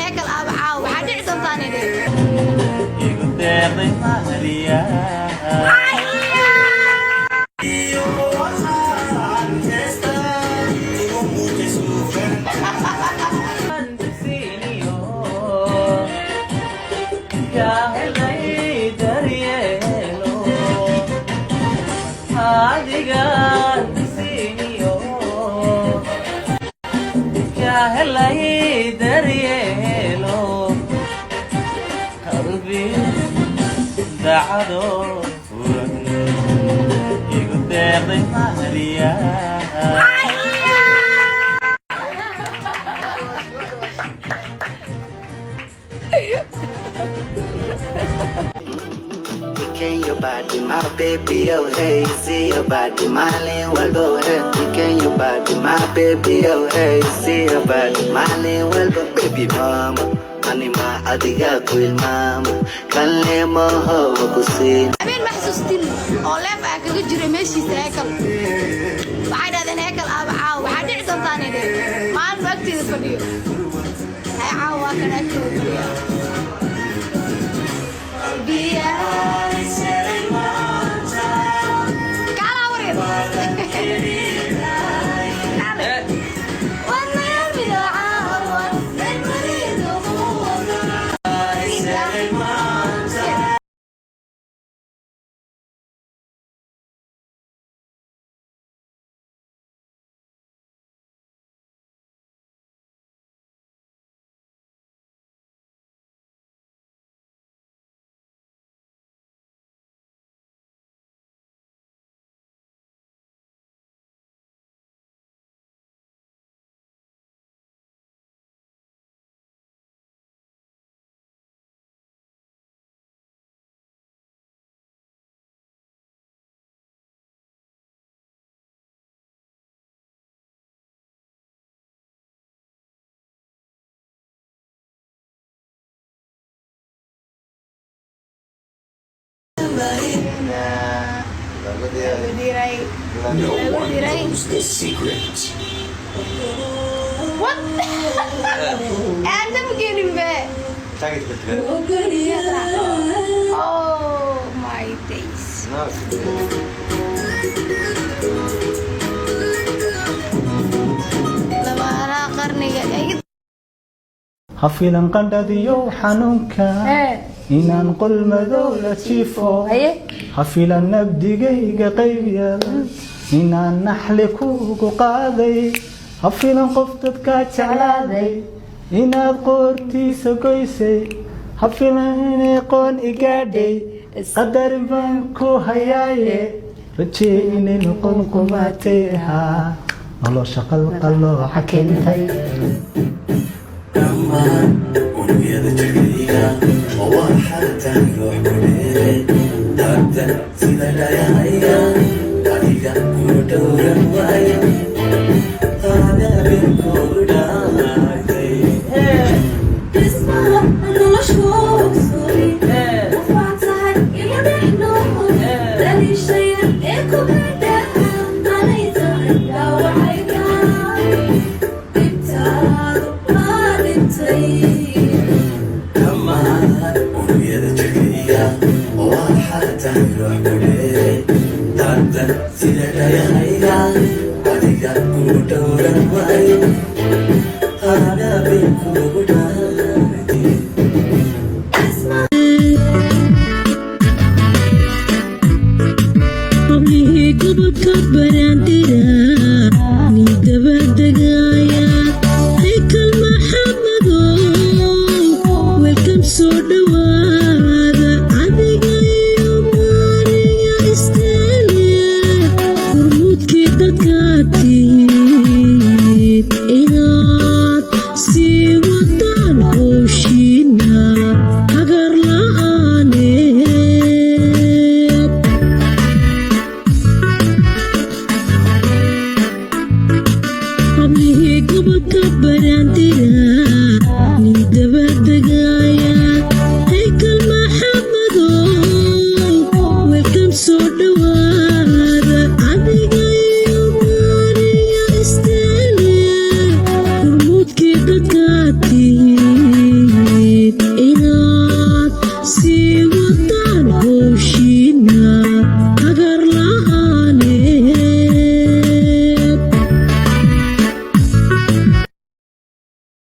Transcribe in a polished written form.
هيكل أبعاو حد عدم ثاني ده يقول تغضي مهلية هلاي دريلو قلبي دعدو يقول تغضي مهلية Can your body, my baby, oh hey, see your body, my lane, well go ahead. Can your body, my baby, oh hey, see your body, my lane, well go, baby mama. Anima adiga kuil mama, kan le moho wakusin. أبين محسوستين أولف أكيد جري ماشي ساكل بعد هذا هيكل أبعاو حد عدم ثاني ده ما نبكتي الفيديو هاي عاوا كان أكيد بيا No one knows the secret. What? I'm getting back. Oh my days. Labara qarniga hafilan qandhadiyo xanuunka inaan qol madow la jiifo hafilan nabdigayga qaybiyada inaan naxli kugu qaaday hafilan qof dadka jeclaaday inaad qoortiisa goysay hafilan inay qoon igaadhay qadarin baan ku hayaaye rajee inay noqon qumaatay ahaa nolosha qalqalooca keentay ونبيض تركيها وواحدة نروح كلية دارتا سيدا لا يهيا طريقة ودورا وعيا هذا بالكودا اسمع أنا مشهور سوري رفعت سهل إلى محنور لاني شيء إيكو بدها علي تغيا وعيا ابتعد ما نبتعي